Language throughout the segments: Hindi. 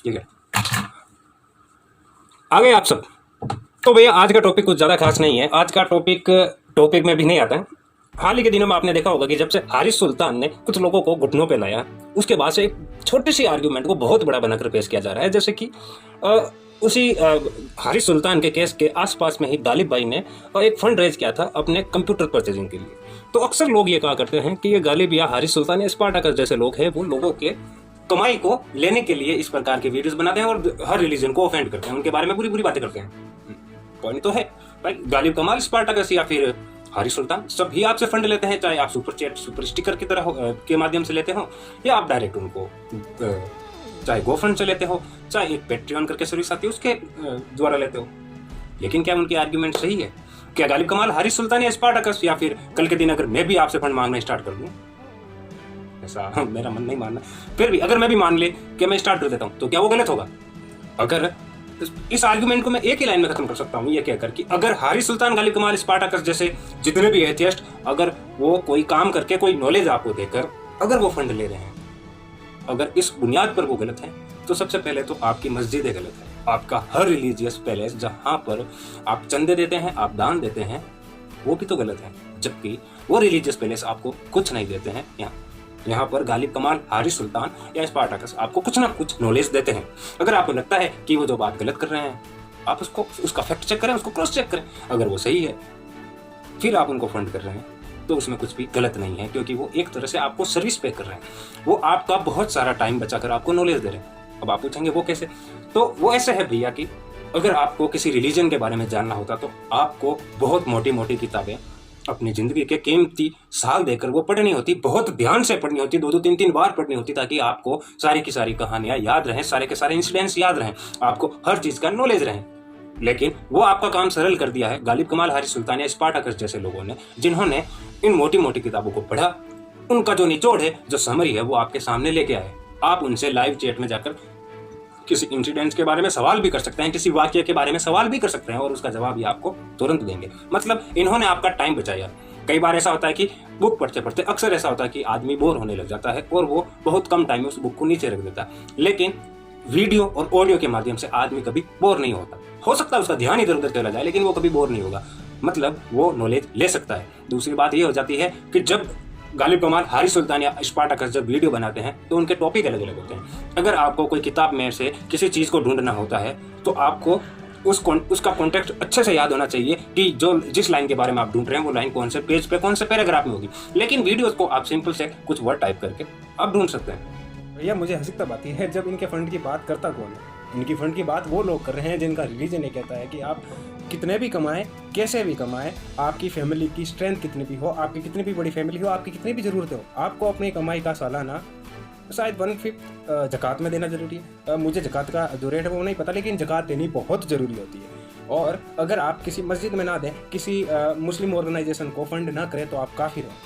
ठीक है, आ गए आप सब। तो भैया आज का टॉपिक कुछ ज़्यादा खास नहीं है। आज का टॉपिक में भी नहीं आता है। हाल ही के दिनों में आपने देखा होगा कि जब से हारिस सुल्तान ने कुछ लोगों को घुटनों पे लाया, उसके बाद से एक छोटी सी आर्ग्यूमेंट को बहुत बड़ा बनाकर पेश किया जा रहा है। जैसे कि उसी हारिस सुल्तान के केस के आसपास में ही गालिब भाई ने एक फंड रेज किया था अपने कंप्यूटर परचेजिंग के लिए। तो अक्सर लोग ये कहा करते हैं कि ये गालिब या हारिस सुल्तान या स्पार्टाकस जैसे लोग हैं, वो लोगों के कमाई को लेने के लिए इस प्रकार के वीडियोस बनाते हैं और हर रिलीजन को ऑफेंड करते हैं, उनके बारे में बुरी बुरी बातें करते हैं। पॉइंट तो है भाई, गालिब कमाल, स्पार्टाकस या फिर हारिस सुल्तान सभी आपसे फंड लेते हैं, चाहे आप सुपर चैट सुपर स्टिकर की तरह के माध्यम से लेते हो या आप डायरेक्ट उनको चाहे गोफंड से लेते हो, चाहे एक पेट्रियन करके सर्विस आती है उसके द्वारा लेते हो। लेकिन क्या उनकी आर्ग्यूमेंट सही है? क्या गालिब कमाल, हारिस सुल्तान या स्पार्टाकस, या फिर कल के दिन अगर मैं भी आपसे फंड मांगना स्टार्ट कर दूं, ऐसा मेरा मन नहीं मानना, फिर भी अगर मैं भी मान ले कि मैं स्टार्ट कर देता हूं, तो क्या वो गलत होगा? अगर इस आर्गुमेंट को मैं एक ही लाइन में खत्म कर सकता हूं, ये कहकर कि अगर हारिस सुल्तान, गालिब कमाल, स्पार्टाकस जैसे जितने भी एथियस्ट, अगर वो कोई काम करके कोई नॉलेज आपको देकर अगर वो फंड ले रहे हैं, अगर इस बुनियाद पर वो गलत है, तो सबसे पहले तो आपकी मस्जिदें गलत है। आपका हर रिलीजियस पैलेस जहां पर आप चंदे देते हैं, आप दान देते हैं, वो भी तो गलत है। जबकि वो रिलीजियस पैलेस आपको कुछ नहीं देते हैं। यहाँ पर गालिब कमाल, हारिस सुल्तान या स्पार्टाकस आपको कुछ ना कुछ नॉलेज देते हैं। अगर आपको लगता है कि वो जो बात गलत कर रहे हैं, आप उसका फैक्ट चेक करें, उसको क्रॉस चेक करें। अगर वो सही है, फिर आप उनको फंड कर रहे हैं, तो उसमें कुछ भी गलत नहीं है, क्योंकि वो एक तरह से आपको सर्विस पे कर रहे हैं। वो आपका बहुत सारा टाइम बचाकर आपको नॉलेज दे रहे हैं। अब आप पूछेंगे वो कैसे? तो वो ऐसे है भैया कि अगर आपको किसी रिलीजन के बारे में जानना होता तो आपको बहुत मोटी मोटी किताबें अपनी जिंदगी के कीमती साल देकर वो पढ़नी होती, बहुत ध्यान से पढ़नी होती, 2-2 3-3 बार पढ़नी होती, ताकि आपको सारी की सारी कहानियां याद रहें, सारे के सारे इंसिडेंट्स याद रहें, आपको हर चीज का नॉलेज रहे। लेकिन वो आपका काम सरल कर दिया है गालिब कमाल, हारिस सुल्तान या स्पार्टाकस जैसे लोगों ने, जिन्होंने इन मोटी मोटी किताबों को पढ़ा। उनका जो निचोड़ है, जो समरी है, वो आपके सामने लेके आए। आप उनसे लाइव चैट में जाकर किसी इंसिडेंट्स के बारे में सवाल भी कर सकते हैं, किसी वाक्य के बारे में सवाल भी कर सकते हैं, और उसका जवाब ये आपको तुरंत देंगे। मतलब इन्होंने आपका टाइम बचाया। कई बार ऐसा होता है कि बुक पढ़ते पढ़ते अक्सर ऐसा होता है कि आदमी बोर होने लग जाता है और वो बहुत कम टाइम में उस बुक को नीचे रख देता है। लेकिन वीडियो और ऑडियो के माध्यम से आदमी कभी बोर नहीं होता। हो सकता है उसका ध्यान इधर उधर चला जाए, लेकिन वो कभी बोर नहीं होगा। मतलब वो नॉलेज ले सकता है। दूसरी बात ये हो जाती है कि जब गालिब कमाल, हारिस सुल्तान या स्पार्टाकस जब वीडियो बनाते हैं, तो उनके टॉपिक अलग अलग होते हैं। अगर आपको कोई किताब में से किसी चीज़ को ढूंढना होता है, तो आपको उसका कॉन्टेक्स्ट अच्छे से याद होना चाहिए कि जिस लाइन के बारे में आप ढूंढ रहे हैं, वो लाइन कौन से पेज पे, कौन से पैराग्राफ में होगी। लेकिन वीडियोस को आप सिंपल से कुछ वर्ड टाइप करके आप ढूंढ सकते हैं। भैया मुझे हंसी तब आती है जब इनके फंड की बात करता कौन है। इनकी फंड की बात वो लोग कर रहे हैं जिनका रिलीजन ये कहता है कि आप कितने भी कमाएं, कैसे भी कमाएं, आपकी फैमिली की स्ट्रेंथ कितनी भी हो, आपकी कितनी भी बड़ी फैमिली हो, आपकी कितनी भी ज़रूरतें हो, आपको अपनी कमाई का सालाना शायद 1/5 ज़कात में देना ज़रूरी है। मुझे ज़कात का जो रेट है वो नहीं पता, लेकिन ज़कात देनी बहुत ज़रूरी होती है। और अगर आप किसी मस्जिद में ना दें, किसी मुस्लिम ऑर्गेनाइजेशन को फंड ना करें, तो आप काफिर हैं,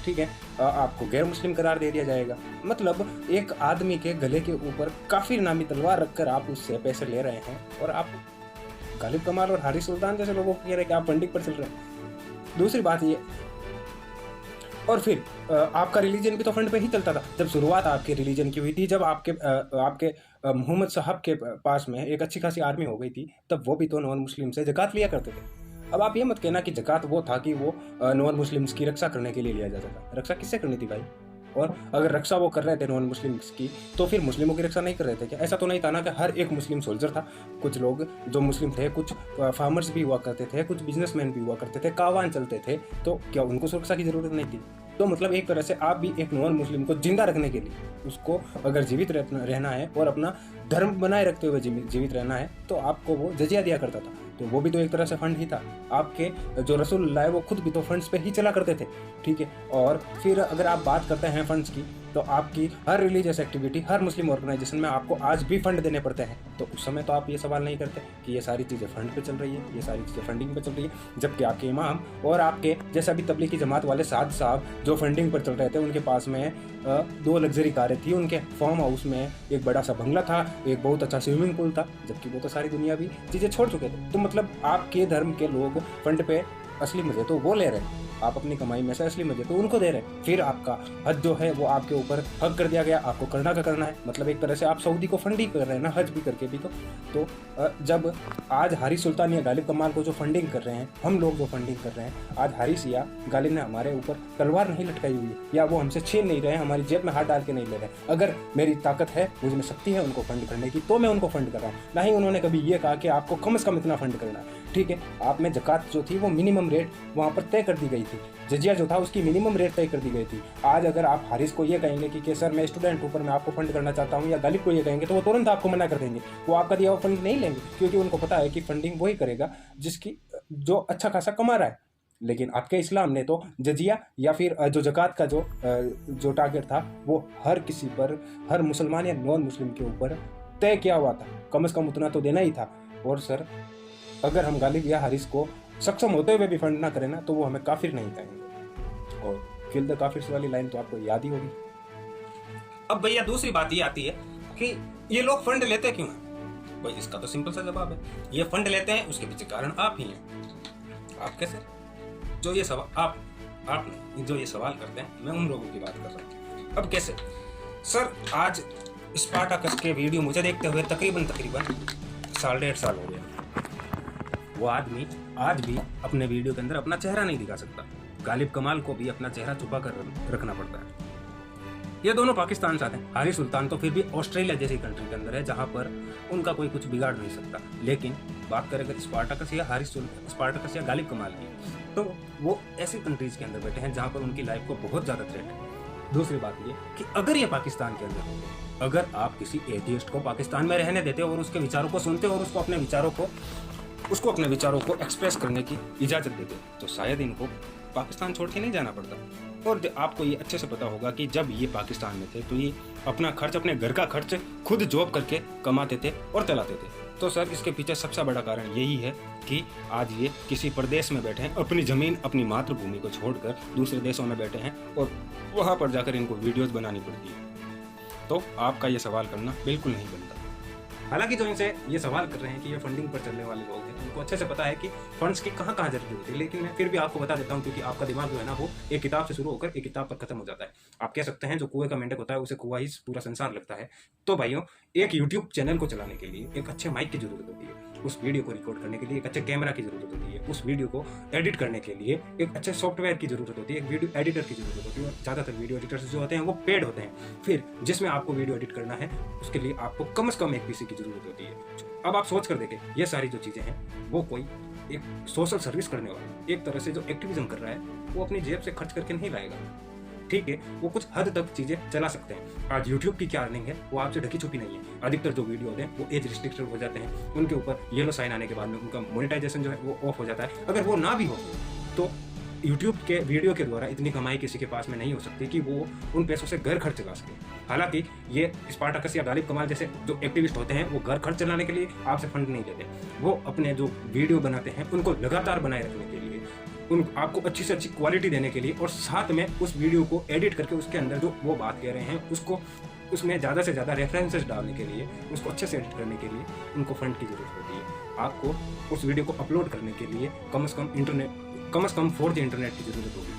ठीक है, आपको गैर मुस्लिम करार दे दिया जाएगा। मतलब एक आदमी के गले के ऊपर काफिर नामी तलवार रखकर आप उससे पैसे ले रहे हैं, और आप गालिब कमाल और हारिस सुल्तान जैसे लोगों को कह रहे हैं कि आप फंडिंग पर चल रहे हैं। दूसरी बात ये, और फिर आपका रिलीजन भी तो फंड पे ही चलता था। जब शुरुआत आपके रिलीजन की हुई थी, जब आपके मोहम्मद साहब के पास में एक अच्छी खासी आर्मी हो गई थी, तब वो भी तो नॉन मुस्लिम से ज़कात लिया करते थे। अब आप ये मत कहना कि ज़कात वो था कि वो नॉन मुस्लिम्स की रक्षा करने के लिए लिया जाता था। रक्षा किससे करनी थी भाई? और अगर रक्षा वो कर रहे थे नॉन मुस्लिम्स की, तो फिर मुस्लिमों की रक्षा नहीं कर रहे थे क्या? ऐसा तो नहीं था ना कि हर एक मुस्लिम सोल्जर था। कुछ लोग जो मुस्लिम थे, कुछ फार्मर्स भी हुआ करते थे, कुछ बिजनेसमैन भी हुआ करते थे, कावान चलते थे, तो क्या उनको सुरक्षा की ज़रूरत नहीं थी? तो मतलब एक तरह से आप भी एक नॉन मुस्लिम को जिंदा रखने के लिए, उसको अगर जीवित रहना है और अपना धर्म बनाए रखते हुए जीवित रहना है, तो आपको वो जजिया दिया करता था। तो वो भी तो एक तरह से फंड ही था। आपके जो रसूलुल्लाह है वो खुद भी तो फंड्स पे ही चला करते थे, ठीक है। और फिर अगर आप बात करते हैं फंड्स की, तो आपकी हर रिलीजियस एक्टिविटी, हर मुस्लिम ऑर्गेनाइजेशन में आपको आज भी फंड देने पड़ते हैं। तो उस समय तो आप ये सवाल नहीं करते कि ये सारी चीज़ें फंड पे चल रही है, ये सारी चीज़ें फंडिंग पे चल रही है। जबकि आपके इमाम और आपके जैसा भी तबलीगी जमात वाले साथ साहब जो फंडिंग पर चल रहे थे, उनके पास में 2 लग्जरी कारें थी, उनके फार्म हाउस में एक बड़ा सा बंगला था, एक बहुत अच्छा स्विमिंग पूल था, जबकि वो तो सारी दुनिया भी चीज़ें छोड़ चुके थे। तो मतलब आपके धर्म के लोग फंड पे असली मजे तो वो ले रहे हैं। आप अपनी कमाई में से असली मजे तो उनको दे रहे हैं। फिर आपका हज जो है वो आपके ऊपर हक कर दिया गया, आपको करना का करना है। मतलब एक तरह से आप सऊदी को फंड ही कर रहे हैं ना, हज भी करके भी। तो जब आज हारिस सुल्तान या गालिब कमाल को जो फंडिंग कर रहे हैं, हम लोग जो फंडिंग कर रहे हैं, आज हारिस या गालिब ने हमारे ऊपर तलवार नहीं लटकाई हुई है, या वो हमसे छीन नहीं रहे हैं, हमारी जेब में हाथ डाल के नहीं ले रहे। अगर मेरी ताकत है, मुझ में शक्ति है उनको फंड करने की, तो मैं उनको फंड कर रहा हूँ। ना ही उन्होंने कभी ये कहा कि आपको कम से कम इतना फंड करना है। ठीक है, आप में ज़कात जो थी वो मिनिमम रेट वहाँ पर तय कर दी गई थी, जजिया जो था उसकी मिनिमम रेट तय कर दी गई थी। आज अगर आप हारिस को ये कहेंगे कि सर मैं स्टूडेंट हूँ पर मैं आपको फंड करना चाहता हूँ, या गालिब को ये कहेंगे, तो वो तुरंत आपको मना कर देंगे। वो आपका दिया हुआ फंड नहीं लेंगे, क्योंकि उनको पता है कि फंडिंग वही करेगा जिसकी जो अच्छा खासा कमा रहा है। लेकिन आपके इस्लाम ने तो जजिया या फिर जो ज़कात का जो टारगेट था वो हर किसी पर, हर मुसलमान या नॉन मुस्लिम के ऊपर तय किया हुआ था। कम से कम उतना तो देना ही था। और सर अगर हम गालिब या हारिस को सक्षम होते हुए भी फंड ना करें ना, तो वो हमें काफिर नहीं कहेंगे। और किल द काफिर वाली लाइन तो आपको याद ही होगी। अब भैया दूसरी बात ये आती है कि ये लोग फंड लेते क्यों हैं? भाई इसका तो सिंपल सा जवाब है, ये फंड लेते हैं उसके पीछे कारण आप ही हैं। आप कैसे? जो ये सवाल आप जो ये सवाल करते हैं, मैं उन लोगों की बात कर रहा हूँ। अब कैसे सर? आज स्पार्टाकस के वीडियो मुझे देखते हुए तकरीबन 1.5 साल हो गया। वो आदमी आज भी अपने वीडियो के अंदर अपना चेहरा नहीं दिखा सकता। गालिब कमाल को भी अपना चेहरा छुपा कर रखना पड़ता है। ये दोनों पाकिस्तान से आते हैं। हारिस सुल्तान तो फिर भी ऑस्ट्रेलिया जैसी कंट्री के अंदर है, जहां पर उनका कोई कुछ बिगाड़ नहीं सकता। लेकिन बात करें अगर स्पार्टाकस या गालिब कमाल की, तो वो ऐसी कंट्रीज के अंदर बैठे हैं जहां पर उनकी लाइफ को बहुत ज़्यादा थ्रेट है। दूसरी बात ये कि अगर ये पाकिस्तान के अंदर होंगे, अगर आप किसी एथियस्ट को पाकिस्तान में रहने देते हो और उसके विचारों को सुनते हो और उसको अपने विचारों को एक्सप्रेस करने की इजाज़त देते, तो शायद इनको पाकिस्तान छोड़ के नहीं जाना पड़ता। और आपको ये अच्छे से पता होगा कि जब ये पाकिस्तान में थे तो ये अपना खर्च, अपने घर का खर्च खुद जॉब करके कमाते थे और चलाते थे। तो सर इसके पीछे सबसे बड़ा कारण यही है कि आज ये किसी प्रदेश में बैठे हैं, अपनी ज़मीन, अपनी मातृभूमि को छोड़कर दूसरे देशों में बैठे हैं और वहाँ पर जाकर इनको वीडियोज़ बनानी पड़ती है। तो आपका ये सवाल करना बिल्कुल नहीं बनता। हालांकि जो इनसे ये सवाल कर रहे हैं कि ये फंडिंग पर चलने वाले लोग हैं, उनको अच्छे से पता है कि फंड्स की कहाँ जरूरत होती है। लेकिन मैं फिर भी आपको बता देता हूँ, क्योंकि आपका दिमाग जो है ना वो एक किताब से शुरू होकर एक किताब पर खत्म हो जाता है। आप कह सकते हैं जो कुएं का मेंढक होता है उसे कुआं ही पूरा संसार लगता है। तो भाइयों, एक यूट्यूब चैनल को चलाने के लिए एक अच्छे माइक की जरूरत होती है, उस वीडियो को रिकॉर्ड करने के लिए एक अच्छे कैमरा की जरूरत होती है, उस वीडियो को एडिट करने के लिए एक अच्छे सॉफ्टवेयर की जरूरत होती है, एक वीडियो एडिटर की जरूरत होती है। और ज़्यादातर वीडियो एडिटर्स जो होते हैं वो पेड होते हैं। फिर जिसमें आपको वीडियो एडिट करना है उसके लिए आपको कम से कम एक पीसी की जरूरत होती है। अब आप सोच कर देखें, ये सारी जो चीज़ें हैं वो कोई एक सोशल सर्विस करने वाला, एक तरह से जो एक्टिविज्म कर रहा है, वो अपनी जेब से खर्च करके नहीं लाएगा। ठीक है, वो कुछ हद तक चीज़ें चला सकते हैं। आज यूट्यूब की क्या अर्निंग है वो आपसे ढकी छुपी नहीं है। अधिकतर जो वीडियो होते हैं वो एज रिस्ट्रिक्टेड हो जाते हैं, उनके ऊपर येलो साइन आने के बाद में उनका मोनेटाइजेशन जो है वो ऑफ हो जाता है। अगर वो ना भी हो तो यूट्यूब के वीडियो के द्वारा इतनी कमाई किसी के पास में नहीं हो सकती कि वो उन पैसों से घर खर्च चला सके। हालांकि ये स्पार्टाकस या गालिब कमाल जैसे जो एक्टिविस्ट होते हैं वो घर खर्च चलाने के लिए आपसे फंड नहीं लेते। वो अपने जो वीडियो बनाते हैं उनको लगातार बनाए रखने के लिए, आपको अच्छी से अच्छी क्वालिटी देने के लिए, और साथ में उस वीडियो को एडिट करके उसके अंदर जो वो बात कह रहे हैं उसको उसमें ज़्यादा से ज़्यादा रेफरेंसेस डालने के लिए, उसको अच्छे से एडिट करने के लिए उनको फंड की ज़रूरत होती है। आपको उस वीडियो को अपलोड करने के लिए कम से कम 4G इंटरनेट की ज़रूरत होगी।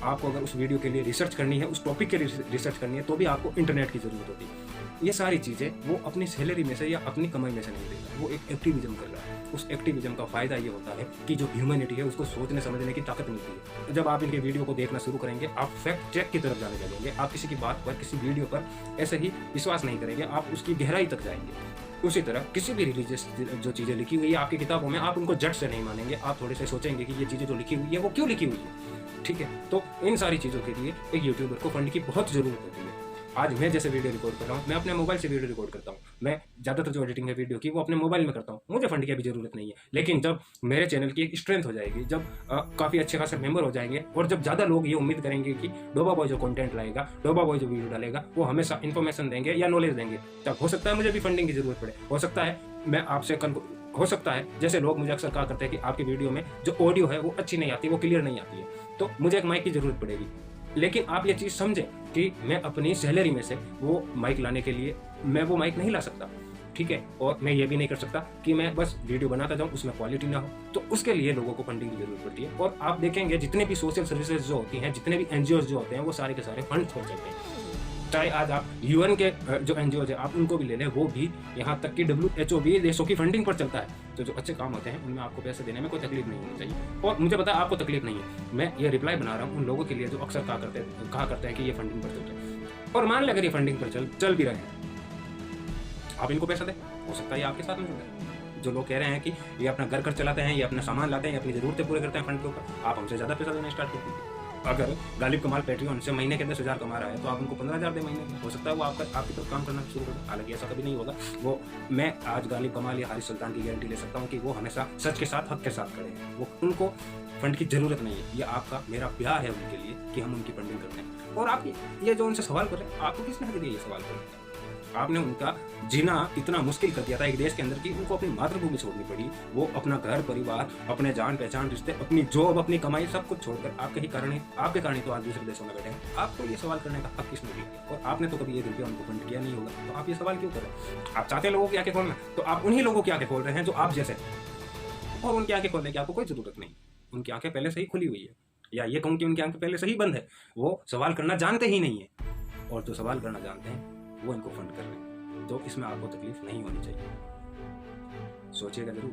आपको अगर उस वीडियो के लिए रिसर्च करनी है, उस टॉपिक के लिए रिसर्च करनी है, तो भी आपको इंटरनेट की ज़रूरत होती है। ये सारी चीज़ें वो अपनी सैलरी में से या अपनी कमाई में से नहीं देगा, वो एक एक्टिविज्म कर रहा है। उस एक्टिविज्म का फ़ायदा ये होता है कि जो ह्यूमैनिटी है उसको सोचने समझने की ताकत मिलती है। जब आप इनके वीडियो को देखना शुरू करेंगे, आप फैक्ट चेक की तरफ जाने लगेंगे। आप किसी की बात पर, किसी वीडियो पर ऐसे ही विश्वास नहीं करेंगे, आप उसकी गहराई तक जाएंगे। उसी तरह किसी भी रिलीजियस जो चीज़ें लिखी हुई है आपकी किताबों में, आप उनको जट से नहीं मानेंगे। आप थोड़े से सोचेंगे कि ये चीज़ें जो लिखी हुई है वो क्यों लिखी हुई है। ठीक है, तो इन सारी चीज़ों के लिए एक यूट्यूबर को फंड की बहुत ज़रूरत होती है। आज मैं जैसे वीडियो रिकॉर्ड कर रहा हूँ, मैं अपने मोबाइल से वीडियो रिकॉर्ड करता हूँ। मैं ज़्यादातर जो एडिटिंग है वीडियो की वो अपने मोबाइल में करता हूँ, मुझे फंड की अभी ज़रूरत नहीं है। लेकिन जब मेरे चैनल की एक स्ट्रेंथ हो जाएगी, जब काफ़ी अच्छे खासे मेंबर हो जाएंगे, और जब ज़्यादा लोग ये उम्मीद करेंगे कि डोबा बॉय जो कंटेंट लाएगा, डोबा बॉय जो वीडियो डालेगा, वो हमेशा इन्फॉर्मेशन देंगे या नॉलेज देंगे, तब हो सकता है मुझे भी फंडिंग की ज़रूरत पड़े। हो सकता है मैं आपसे हो सकता है जैसे लोग मुझे अक्सर कहा करते हैं कि आपकी वीडियो में जो ऑडियो है वो अच्छी नहीं आती, वो क्लियर नहीं आती है, तो मुझे एक माइक की ज़रूरत पड़ेगी। लेकिन आप ये चीज़ समझें कि मैं अपनी सैलरी में से वो माइक लाने के लिए मैं वो माइक नहीं ला सकता। ठीक है, और मैं ये भी नहीं कर सकता कि मैं बस वीडियो बनाता जाऊं, उसमें क्वालिटी ना हो, तो उसके लिए लोगों को फंडिंग की जरूरत पड़ती है। और आप देखेंगे जितने भी सोशल सर्विसेज जो होती हैं, जितने भी एनजीओ जो होते हैं, वो सारे के सारे फंड छोड़ सकते हैं। चाहे आज आप यूएन के जो एनजीओ है आप उनको भी ले लें, वो भी, यहाँ तक कि WHO भी देशों की फंडिंग पर चलता है। तो जो अच्छे काम होते हैं उनमें आपको पैसे देने में कोई तकलीफ नहीं होनी चाहिए। और मुझे पता है आपको तकलीफ नहीं है, मैं ये रिप्लाई बना रहा हूँ उन लोगों के लिए जो अक्सर कहा करते हैं कि ये फंडिंग पर चल रहे हैं। और मान लें अगर ये फंडिंग पर चल भी रहे हैं, आप इनको पैसा दें, हो सकता है ये आपके साथ में जुड़ जाए। जो लोग कह रहे हैं कि ये अपना घर चलाते हैं, ये अपना सामान लाते हैं, ये अपनी जरूरतें पूरे करते हैं फंड के ऊपर, आप हमसे ज़्यादा पैसा देना स्टार्ट कर दीजिए। अगर गालिब कमाल पैट्रियन से महीने के 10,000 कमा रहा है तो आप उनको 15,000 दे महीने। हो सकता है वो आपकी तरफ काम करना शुरू कर दे, हालांकि ऐसा कभी नहीं होगा। वो मैं आज गालिब कमाल या हारिस सुल्तान की गारंटी ले सकता हूँ कि वो हमेशा सच के साथ, हक के साथ खड़े हैं। वो उनको फंड की जरूरत नहीं है, ये आपका मेरा प्यार है उनके लिए कि हम उनकी फंडिंग करते हैं। और आप ये जो उनसे सवाल कर रहे हैं, आपको किसने हक दिया ये सवाल करने का? आपने उनका जीना इतना मुश्किल कर दिया था एक देश के अंदर कि उनको अपनी मातृभूमि छोड़नी पड़ी। वो अपना घर परिवार, अपने जान पहचान, रिश्ते, अपनी जॉब, अपनी कमाई सब कुछ छोड़कर आपके कारण तो आज दूसरे देशों में बैठे हैं। आपको ये सवाल करने का हक किसने दिया? और आपने तो कभी ये रुपया उनको फंड किया नहीं होगा, तो आप ये सवाल क्यों कर रहे हैं? आप चाहते हैं लोगों की आंखें खोलना, तो आप उन्हीं लोगों की आंखें खोल रहे हैं जो आप जैसे, और उनकी आंखें खोलने की आपको कोई जरूरत नहीं। उनकी आंखें पहले से ही खुली हुई है, या ये कहूँ कि उनकी आंखें पहले से ही बंद है। वो सवाल करना जानते ही नहीं है, और जो सवाल करना जानते हैं वो इनको फंड कर रहे हैं। तो इसमें आपको तकलीफ नहीं होनी चाहिए, सोचिएगा जरूर।